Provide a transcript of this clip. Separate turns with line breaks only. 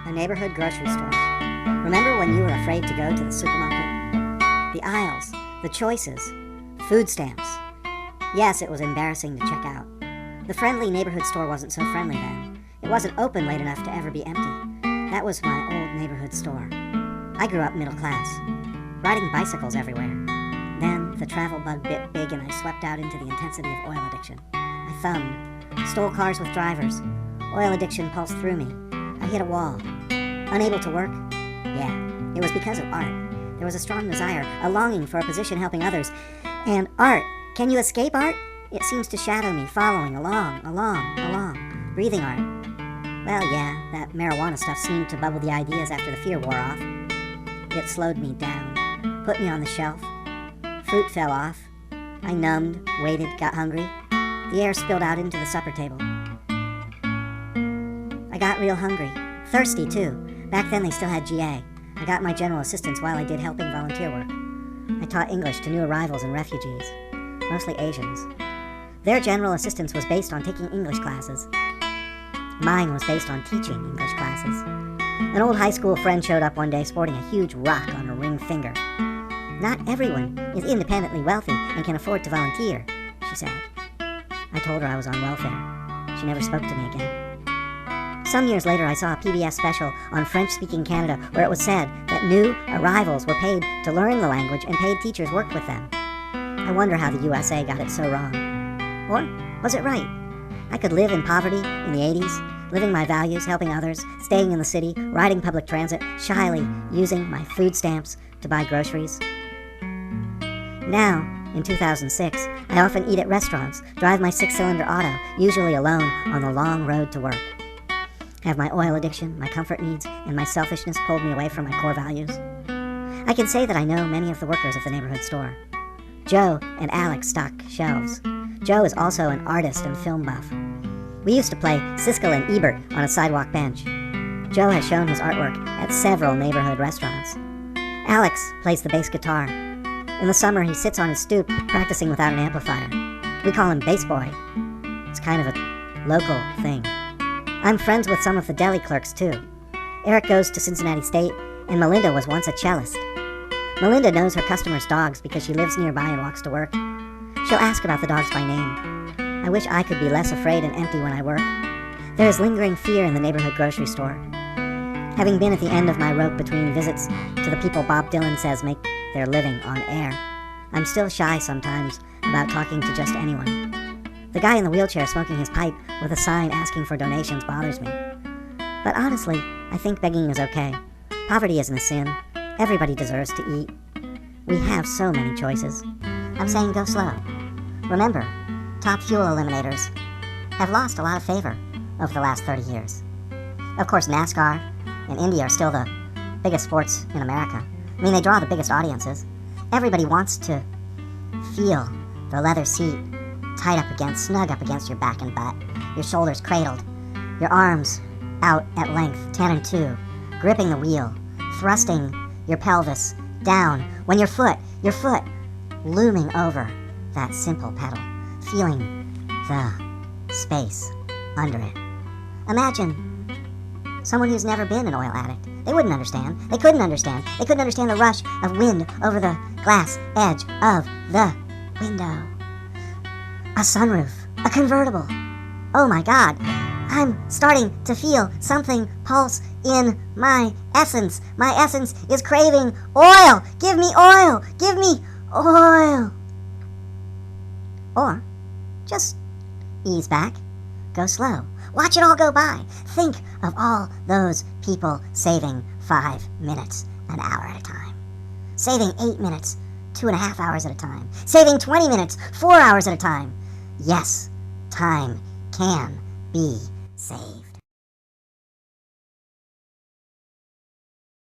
A neighborhood grocery store. Remember when you were afraid to go to the supermarket? The aisles, the choices, food stamps. Yes, it was embarrassing to check out. The friendly neighborhood store wasn't so friendly then. It wasn't open late enough to ever be empty. That was my old neighborhood store. I grew up middle class, riding bicycles everywhere. Then the travel bug bit big and I swept out into the intensity of oil addiction. I thumbed, stole cars with drivers. Oil addiction pulsed through me. I hit a wall. Unable to work? Yeah, it was because of art. There was a strong desire, a longing for a position helping others. And art. Can you escape art? It seems to shadow me, following along, breathing art. Well, yeah, that marijuana stuff seemed to bubble the ideas after the fear wore off. It slowed me down, put me on the shelf. Fruit fell off. I numbed, waited, got hungry. The air spilled out into the supper table. I got real hungry. Thirsty, too. Back then they still had GA. I got my general assistance while I did helping volunteer work. I taught English to new arrivals and refugees, mostly Asians. Their general assistance was based on taking English classes. Mine was based on teaching English classes. An old high school friend showed up one day sporting a huge rock on her ring finger. Not everyone is independently wealthy and can afford to volunteer, she said. I told her I was on welfare. She never spoke to me again. Some years later, I saw a PBS special on French-speaking Canada where it was said that new arrivals were paid to learn the language and paid teachers worked with them. I wonder how the USA got it so wrong. Or was it right? I could live in poverty in the 80s, living my values, helping others, staying in the city, riding public transit, shyly using my food stamps to buy groceries. Now, in 2006, I often eat at restaurants, drive my 6-cylinder auto, usually alone, on the long road to work. Have my oil addiction, my comfort needs, and my selfishness pulled me away from my core values? I can say that I know many of the workers of the neighborhood store. Joe and Alex stock shelves. Joe is also an artist and film buff. We used to play Siskel and Ebert on a sidewalk bench. Joe has shown his artwork at several neighborhood restaurants. Alex plays the bass guitar. In the summer, he sits on his stoop, practicing without an amplifier. We call him Bass Boy. It's kind of a local thing. I'm friends with some of the deli clerks, too. Eric goes to Cincinnati State, and Melinda was once a cellist. Melinda knows her customers' dogs because she lives nearby and walks to work. She'll ask about the dogs by name. I wish I could be less afraid and empty when I work. There is lingering fear in the neighborhood grocery store. Having been at the end of my rope between visits to the people Bob Dylan says make their living on air, I'm still shy sometimes about talking to just anyone. The guy in the wheelchair smoking his pipe with a sign asking for donations bothers me. But honestly, I think begging is okay. Poverty isn't a sin. Everybody deserves to eat. We have so many choices. I'm saying go slow. Remember, top fuel eliminators have lost a lot of favor over the last 30 years. Of course, NASCAR and Indy are still the biggest sports in America. I mean, they draw the biggest audiences. Everybody wants to feel the leather seat snug up against your back and butt, your shoulders cradled, your arms out at length, 10 and 2, gripping the wheel, thrusting your pelvis down when your foot looming over that simple pedal, feeling the space under it. Imagine someone who's never been an oil addict. They wouldn't understand. They couldn't understand. They couldn't understand the rush of wind over the glass edge of the window. A sunroof. A convertible. Oh my God. I'm starting to feel something pulse in my essence. My essence is craving oil. Give me oil. Give me oil. Or just ease back. Go slow. Watch it all go by. Think of all those people saving 5 minutes an hour at a time. Saving 8 minutes, 2.5 hours at a time. Saving 20 minutes, 4 hours at a time. Yes, time can be saved.